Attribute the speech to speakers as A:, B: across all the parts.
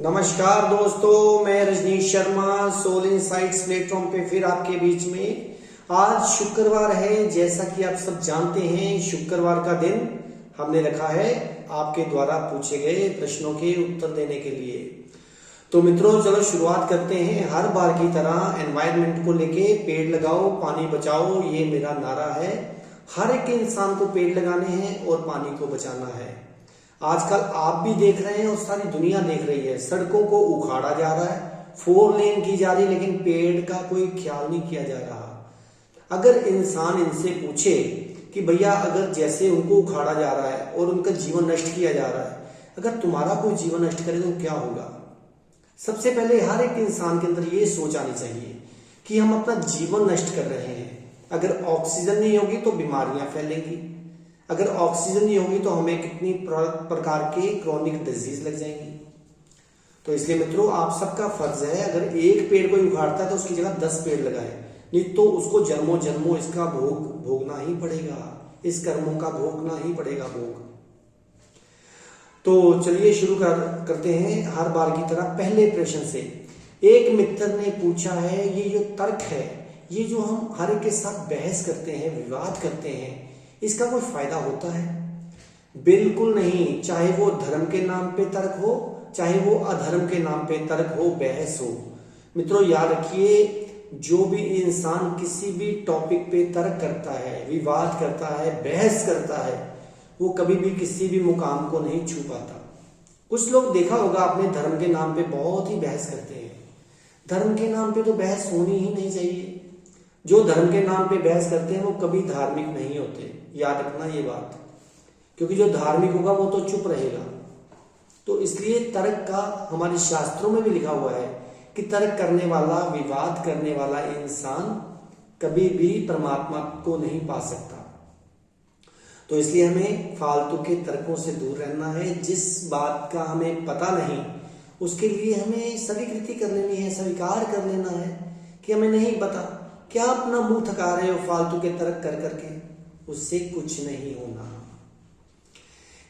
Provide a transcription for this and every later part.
A: नमस्कार दोस्तों, मैं Rajneesh Sharma Soul Insights platform पे फिर आपके बीच में। आज शुक्रवार है, जैसा कि आप सब जानते हैं शुक्रवार का दिन हमने रखा है आपके द्वारा पूछे गए प्रश्नों के उत्तर देने के लिए। तो मित्रों, चलो शुरुआत करते हैं। हर बार की तरह एनवायरनमेंट को लेके पेड़ लगाओ पानी बचाओ, ये मेरा नारा है। हर एक इंसान को पेड़ लगाने हैं और पानी को बचाना है। आजकल आप भी देख रहे हैं और सारी दुनिया देख रही है, सड़कों को उखाड़ा जा रहा है, 4 लेन की जा रही है, लेकिन पेड़ का कोई ख्याल नहीं किया जा रहा। अगर इंसान इनसे पूछे कि भैया, अगर जैसे उनको उखाड़ा जा रहा है और उनका जीवन नष्ट किया जा रहा है, अगर तुम्हारा कोई जीवन नष्ट करे तो क्या होगा? सबसे पहले हर एक इंसान के अंदर ये सोच आनी चाहिए कि हम अपना जीवन नष्ट कर रहे हैं। अगर ऑक्सीजन नहीं होगी तो बीमारियां फैलेंगी, अगर ऑक्सीजन नहीं होगी तो हमें कितनी प्रकार के क्रॉनिक डिजीज लग जाएंगी। तो इसलिए मित्रों, आप सबका फर्ज है, अगर एक पेड़ कोई उखाड़ता है तो उसकी जगह 10 पेड़ लगाए, नहीं तो उसको जन्मों जन्मों इसका भोगना ही पड़ेगा, इस कर्मों का भोगना ही पड़ेगा भोग। तो चलिए शुरू करते हैं हर बार की तरह पहले प्रश्न से। एक मित्र ने पूछा है, ये जो तर्क है, ये जो हम हर एक के साथ बहस करते हैं, विवाद करते हैं, इसका कोई फायदा होता है? बिल्कुल नहीं। चाहे वो धर्म के नाम पे तर्क हो, चाहे वो अधर्म के नाम पे तर्क हो, बहस हो। मित्रों याद रखिए, जो भी इंसान किसी भी टॉपिक पे तर्क करता है, विवाद करता है, बहस करता है, वो कभी भी किसी भी मुकाम को नहीं छू पाता। कुछ लोग देखा होगा आपने, धर्म के नाम पे बहुत ही बहस करते हैं। धर्म के नाम पे तो बहस होनी ही नहीं चाहिए। जो धर्म के नाम पे बहस करते हैं वो कभी धार्मिक नहीं होते, याद रखना ये बात। क्योंकि जो धार्मिक होगा वो तो चुप रहेगा। तो इसलिए तर्क का हमारे शास्त्रों में भी लिखा हुआ है कि तर्क करने वाला, विवाद करने वाला इंसान कभी भी परमात्मा को नहीं पा सकता। तो इसलिए हमें फालतू के तर्कों से दूर रहना है। जिस बात का हमें पता नहीं उसके लिए हमें स्वीकृति कर लेनी है, स्वीकार कर लेना है कि हमें नहीं पता। क्या अपना मुंह थका रहे हो फालतू के तर्क कर करके? उससे कुछ नहीं होना।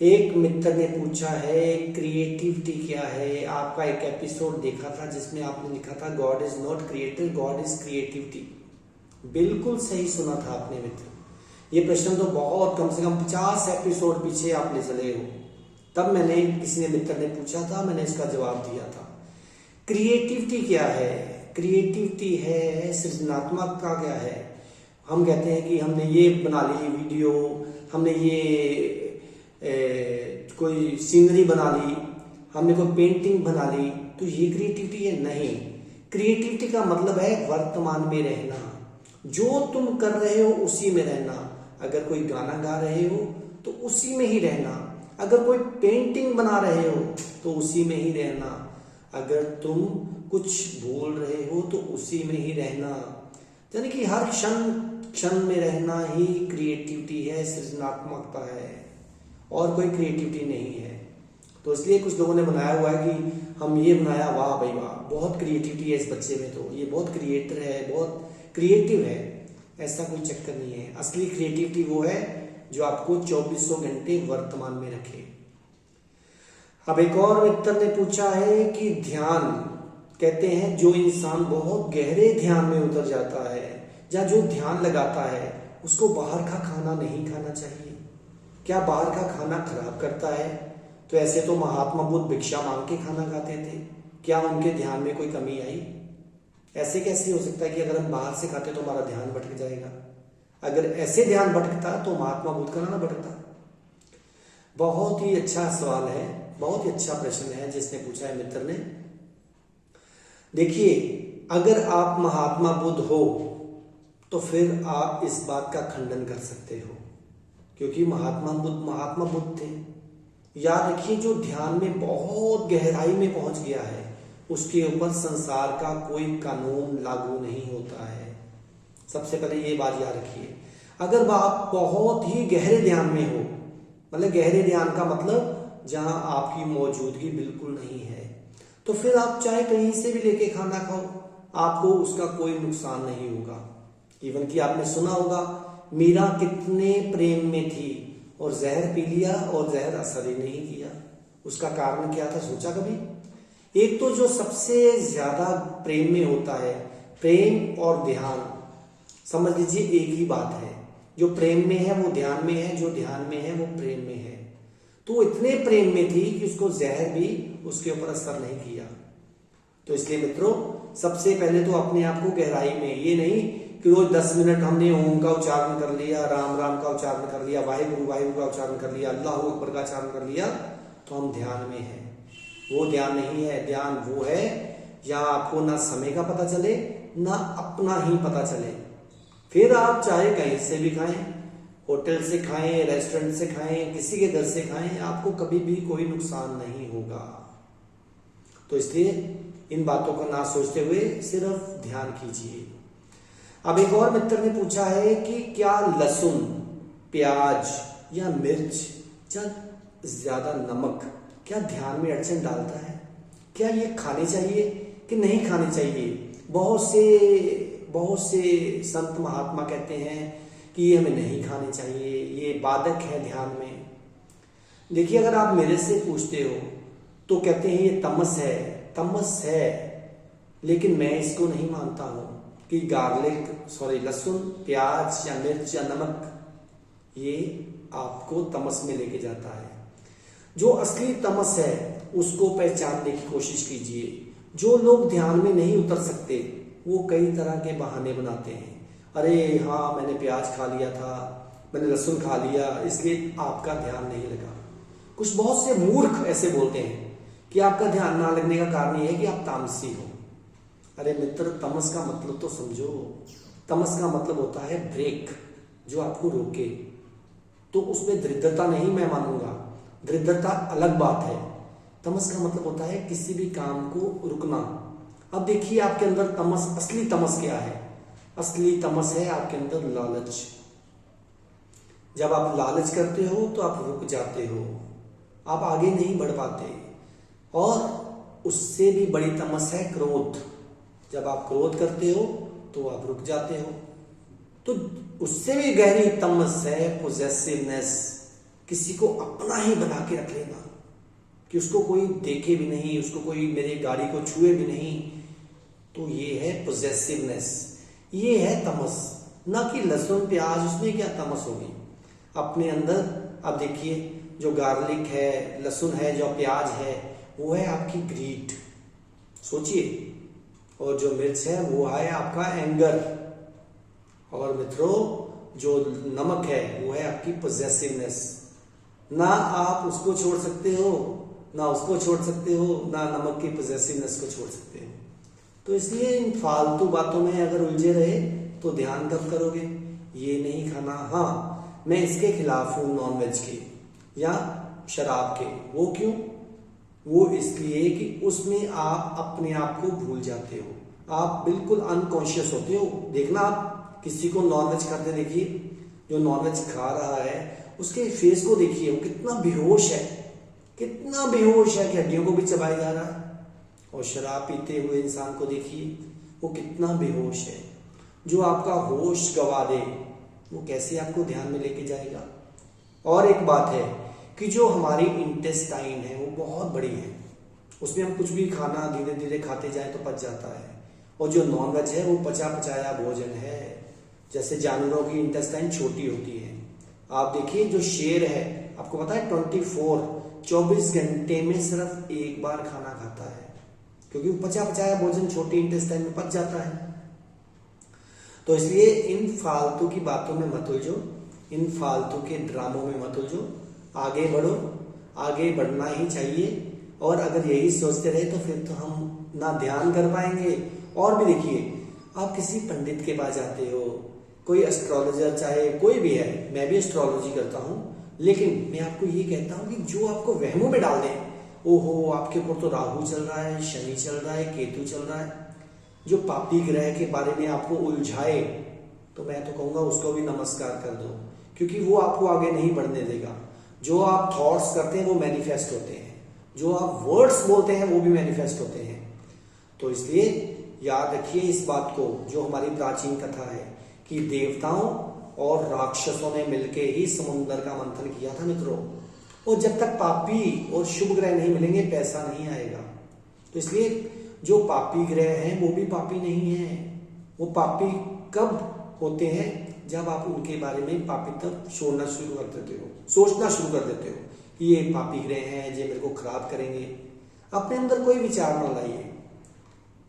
A: एक मित्र ने पूछा है, क्रिएटिविटी क्या है? आपका एक एपिसोड देखा था जिसमें आपने लिखा था God is not creator, God is creativity. बिल्कुल सही सुना था आपने मित्र। ये प्रश्न तो बहुत कम से कम 50 एपिसोड पीछे आप ले चले हो। तब मैंने, किसी ने मित्र ने पूछा था, मैंने इसका जवाब दिया था। क्रिएटिविटी क्या है? क्रिएटिविटी है सृजनात्मकता। क्या है? हम कहते हैं कि हमने ये बना ली वीडियो, हमने ये कोई सीनरी बना ली, हमने कोई पेंटिंग बना ली, तो ये क्रिएटिविटी है? नहीं। क्रिएटिविटी का मतलब है वर्तमान में रहना। जो तुम कर रहे हो उसी में रहना। अगर कोई गाना गा रहे हो तो उसी में ही रहना। अगर कोई पेंटिंग बना रहे हो तो उसी में ही रहना। अगर तुम कुछ बोल रहे हो तो उसी में ही रहना। यानी कि हर क्षण में रहना ही क्रिएटिविटी है, सृजनात्मकता है, और कोई क्रिएटिविटी नहीं है। तो इसलिए कुछ लोगों ने बनाया हुआ है कि हम ये बनाया, वाह भाई वाह, बहुत क्रिएटिविटी है इस बच्चे में, तो ये बहुत क्रिएटर है, बहुत क्रिएटिव है। ऐसा कोई चक्कर नहीं है। असली क्रिएटिविटी वो है जो आपको 2400 घंटे वर्तमान में रखे। अब एक और मित्र ने पूछा है कि ध्यान, कहते हैं जो इंसान बहुत गहरे ध्यान में उतर जाता है या जो ध्यान लगाता है, उसको बाहर का खाना नहीं खाना चाहिए। क्या बाहर का खाना खराब करता है? तो ऐसे तो महात्मा बुद्ध भिक्षा मांग के खाना खाते थे। क्या उनके ध्यान में कोई कमी आई? ऐसे कैसे हो सकता है कि अगर हम बाहर से खाते तो हमारा ध्यान भटक जाएगा? अगर ऐसे ध्यान भटकता तो महात्मा बुद्ध का ना भटकता। बहुत ही अच्छा सवाल है, बहुत ही अच्छा प्रश्न है जिसने पूछा है मित्र ने। देखिए, अगर आप महात्मा बुद्ध हो तो फिर आप इस बात का खंडन कर सकते हो, क्योंकि महात्मा बुद्ध थे। याद रखिए, जो ध्यान में बहुत गहराई में पहुंच गया है उसके ऊपर संसार का कोई कानून लागू नहीं होता है। सबसे पहले ये बात याद रखिए। अगर आप बहुत ही गहरे ध्यान में हो, मतलब गहरे ध्यान का मतलब जहां आपकी मौजूदगी बिल्कुल नहीं है, तो फिर आप चाहे कहीं से भी लेके खाना खाओ, आपको उसका कोई नुकसान नहीं होगा। इवन कि आपने सुना होगा, मीरा कितने प्रेम में थी और जहर पी लिया और जहर असर ही नहीं किया। उसका कारण क्या था, सोचा कभी? एक तो जो सबसे ज्यादा प्रेम में होता है, प्रेम और ध्यान, समझ लीजिए एक ही बात है। जो प्रेम में है वो ध्यान में है, जो ध्यान में है वो प्रेम में है। तो वो इतने प्रेम में थी कि उसको जहर भी उसके ऊपर असर नहीं किया। तो इसलिए मित्रों, सबसे पहले तो अपने आप को गहराई में, ये नहीं कि रोज 10 मिनट हमने ओम का उच्चारण कर लिया, राम राम का उच्चारण कर लिया, वाहिगुरु वाहिगुरु का उच्चारण कर लिया, अल्लाह अकबर का उच्चारण कर लिया तो हम ध्यान में हैं। वो ध्यान नहीं है। ध्यान वो है जहां आपको ना समय का पता चले ना अपना ही पता चले। फिर आप चाहे कहीं से भी खाएं, होटल से खाएं, रेस्टोरेंट से खाएं, किसी के घर से खाएं, आपको कभी भी कोई नुकसान नहीं होगा। तो इसलिए इन बातों को ना सोचते हुए सिर्फ ध्यान कीजिए। अब एक और मित्र ने पूछा है कि क्या लहसुन, प्याज या मिर्च या ज्यादा नमक क्या ध्यान में अड़चन डालता है? क्या ये खाने चाहिए कि नहीं खाने चाहिए? बहुत से संत महात्मा कहते हैं कि ये हमें नहीं खाने चाहिए, ये बाधक है ध्यान में। देखिए, अगर आप मेरे से पूछते हो तो कहते हैं ये तमस है, लेकिन मैं इसको नहीं मानता हूं कि लहसुन, प्याज या मिर्च या नमक ये आपको तमस में लेके जाता है। जो असली तमस है उसको पहचानने की कोशिश कीजिए। जो लोग ध्यान में नहीं उतर सकते वो कई तरह के बहाने बनाते हैं। अरे हाँ, मैंने प्याज खा लिया था, मैंने लहसुन खा लिया, इसलिए आपका ध्यान नहीं लगा। कुछ बहुत से मूर्ख ऐसे बोलते हैं कि आपका ध्यान ना लगने का कारण यह है कि आप तामसी हो। अरे मित्र, तमस का मतलब तो समझो। तमस का मतलब होता है ब्रेक, जो आपको रोके। तो उसमें दरिद्रता नहीं मैं मानूंगा, दरिद्रता अलग बात है। तमस का मतलब होता है किसी भी काम को रुकना। अब देखिए, आपके अंदर तमस, असली तमस क्या है? असली तमस है आपके अंदर लालच। जब आप लालच करते हो तो आप रुक जाते हो, आप आगे नहीं बढ़ पाते। और उससे भी बड़ी तमस है क्रोध। जब आप क्रोध करते हो तो आप रुक जाते हो। तो उससे भी गहरी तमस है पोजेसिवनेस, किसी को अपना ही बना के रख लेना, कि उसको कोई देखे भी नहीं, उसको कोई मेरी गाड़ी को छुए भी नहीं। तो ये है पोजेसिवनेस, ये है तमस। ना कि लहसुन प्याज, उसमें क्या तमस होगी अपने अंदर? अब देखिए, जो गार्लिक है, लहसुन है, जो प्याज है, वो है आपकी ग्रीड, सोचिए। और जो मिर्च है वो है आपका एंगर। और मित्रों, जो नमक है वो है आपकी पोजेसिवनेस। ना आप उसको छोड़ सकते हो, ना उसको छोड़ सकते हो, ना नमक की पोजेसिवनेस को छोड़ सकते हो। तो इसलिए इन फालतू बातों में अगर उलझे रहे तो ध्यान कब करोगे? ये नहीं खाना। हाँ, मैं इसके खिलाफ हूं नॉनवेज के या शराब के। वो क्यों? वो इसलिए कि उसमें आप अपने आप को भूल जाते हो, आप बिल्कुल अनकॉन्शियस होते हो। देखना, आप किसी को नॉनवेज खाते देखिए, जो नॉनवेज खा रहा है उसके फेस को देखिए, वो कितना बेहोश है, कितना बेहोश है कि हड्डियों को भी चबाया जा रहा है। और शराब पीते हुए इंसान को देखिए, वो कितना बेहोश है। जो आपका होश गवा दे वो कैसे आपको ध्यान में लेके जाएगा? और एक बात है कि जो हमारी इंटेस्टाइन है वो बहुत बड़ी है, उसमें हम कुछ भी खाना धीरे धीरे खाते जाए तो पच जाता है। और जो नॉनवेज है वो पचा पचाया भोजन है। जैसे जानवरों की इंटेस्टाइन छोटी होती है। आप देखिए, जो शेर है, आपको पता है 24 घंटे में सिर्फ एक बार खाना खाता है, क्योंकि वो पचा पचाया भोजन छोटी इंटेस्टाइन में पच जाता है। तो इसलिए इन फालतू की बातों में मत उलझो, इन फालतू के ड्रामों में मत उलझो, आगे बढ़ो। आगे बढ़ना ही चाहिए। और अगर यही सोचते रहे तो फिर तो हम ना ध्यान कर पाएंगे। और भी देखिए, आप किसी पंडित के पास जाते हो, कोई एस्ट्रोलॉजर, चाहे कोई भी है, मैं भी एस्ट्रोलॉजी करता हूं, लेकिन मैं आपको ये कहता हूं कि जो आपको वहमों में डाल दे, ओहो आपके ऊपर तो राहु चल रहा है, शनि चल रहा है, केतु चल रहा है, जो पापी ग्रह के बारे में आपको उलझाए, तो मैं तो कहूंगा उसको भी नमस्कार कर दो, क्योंकि वो आपको आगे नहीं बढ़ने देगा। जो आप थॉट्स करते हैं वो मैनिफेस्ट होते हैं, जो आप वर्ड्स बोलते हैं वो भी मैनिफेस्ट होते हैं। तो इसलिए याद रखिए इस बात को, जो हमारी प्राचीन कथा है कि देवताओं और राक्षसों ने मिलकर ही समुद्र का मंथन किया था मित्रों। और जब तक पापी और शुभ ग्रह नहीं मिलेंगे पैसा नहीं आएगा। तो इसलिए जो पापी ग्रह हैं वो भी पापी नहीं है। वो पापी कब होते हैं? जब आप उनके बारे में पापीत्व छोड़ना शुरू कर देते हो, सोचना शुरू कर देते हो कि ये पापी ग्रह हैं, ये मेरे को खराब करेंगे। अपने अंदर कोई विचार न लाइए,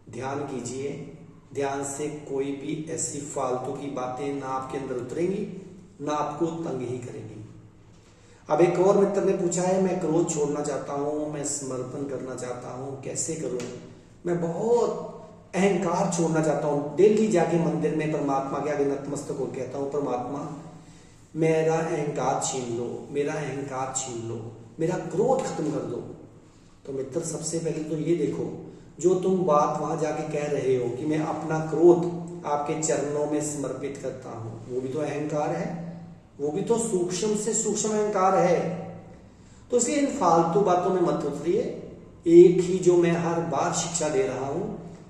A: ध्यान कीजिए। ध्यान से कोई भी ऐसी फालतू की बातें ना आपके अंदर उतरेंगी, ना आपको तंग ही करेंगी। अब एक और मित्र ने पूछा है, मैं क्रोध छोड़ना चाहता हूँ, मैं समर्पण करना चाहता हूँ, कैसे करूँ? मैं बहुत अहंकार छोड़ना चाहता हूँ। डेली जाके मंदिर में परमात्मा के आगे नतमस्तक होकर कहता हूँ, परमात्मा मेरा अहंकार छीन लो, मेरा अहंकार छीन लो, मेरा क्रोध खत्म कर दो। तो मित्र, सबसे पहले तो ये देखो, जो तुम बात वहां जाके कह रहे हो कि मैं अपना क्रोध आपके चरणों में समर्पित करता हूं, वो भी तो अहंकार है, वो भी तो सूक्ष्म से सूक्ष्म अहंकार है। तो इसलिए इन फालतू बातों में मत उतरिए। एक ही जो मैं हर बार शिक्षा दे रहा हूं,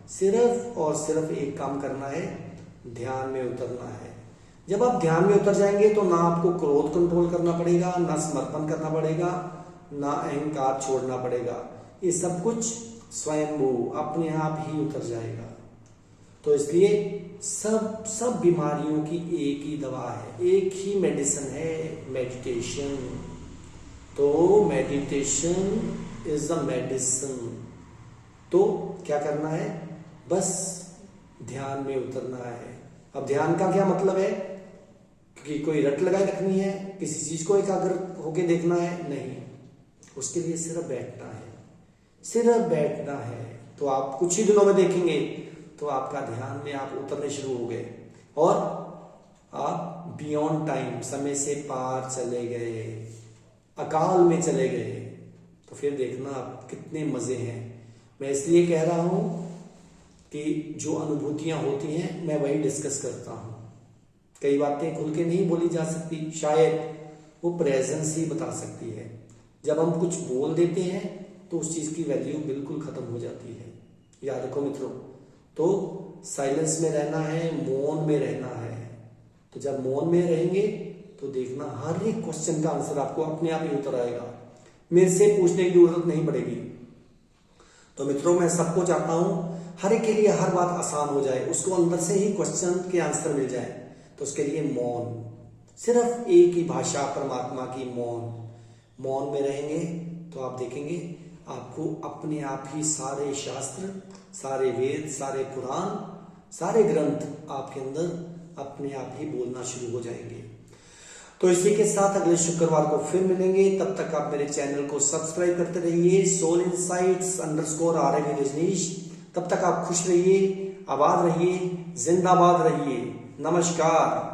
A: सिर्फ और सिर्फ एक काम करना है, ध्यान में उतरना है। जब आप ध्यान में उतर जाएंगे तो ना आपको क्रोध कंट्रोल करना पड़ेगा, ना समर्पण करना पड़ेगा, ना अहंकार छोड़ना पड़ेगा। ये सब कुछ स्वयंभू अपने आप ही उतर जाएगा। तो इसलिए सब बीमारियों की एक ही दवा है, एक ही मेडिसिन है, मेडिटेशन। तो मेडिटेशन इज अ मेडिसिन। तो क्या करना है? बस ध्यान में उतरना है। अब ध्यान का क्या मतलब है कि कोई रट लगाए रखनी है, किसी चीज को एकाग्र होके देखना है? नहीं, उसके लिए सिर्फ बैठना है, सिर्फ बैठना है। तो आप कुछ ही दिनों में देखेंगे तो आपका ध्यान में आप उतरने शुरू हो गए और आप बियॉन्ड टाइम, समय से पार चले गए, अकाल में चले गए। तो फिर देखना आप कितने मजे हैं। मैं इसलिए कह रहा हूं कि जो अनुभूतियां होती हैं मैं वही डिस्कस करता हूं। कई बातें खुल के नहीं बोली जा सकती, शायद वो प्रेजेंस ही बता सकती है। जब हम कुछ बोल देते हैं तो उस चीज की वैल्यू बिल्कुल खत्म हो जाती है। याद रखो मित्रों, तो साइलेंस में रहना है, मौन में रहना है। तो जब मौन में रहेंगे तो देखना हर एक क्वेश्चन का आंसर आपको अपने आप ही उतर आएगा, मेरे से पूछने की जरूरत नहीं पड़ेगी। तो मित्रों, मैं सबको चाहता हूं हर एक के लिए हर बात आसान हो जाए, उसको अंदर से ही क्वेश्चन के आंसर मिल जाए। तो उसके लिए मौन, सिर्फ एक ही भाषा परमात्मा की, मौन में रहेंगे तो आप देखेंगे आपको अपने आप ही सारे शास्त्र, सारे वेद, सारे पुराण, सारे ग्रंथ आपके अंदर अपने आप ही बोलना शुरू हो जाएंगे। तो इसी के साथ अगले शुक्रवार को फिर मिलेंगे। तब तक आप मेरे चैनल को सब्सक्राइब करते रहिए, सोल इनसाइट्स _ रजनीश। तब तक आप खुश रहिए, आबाद रहिए, जिंदाबाद रहिए। नमस्कार।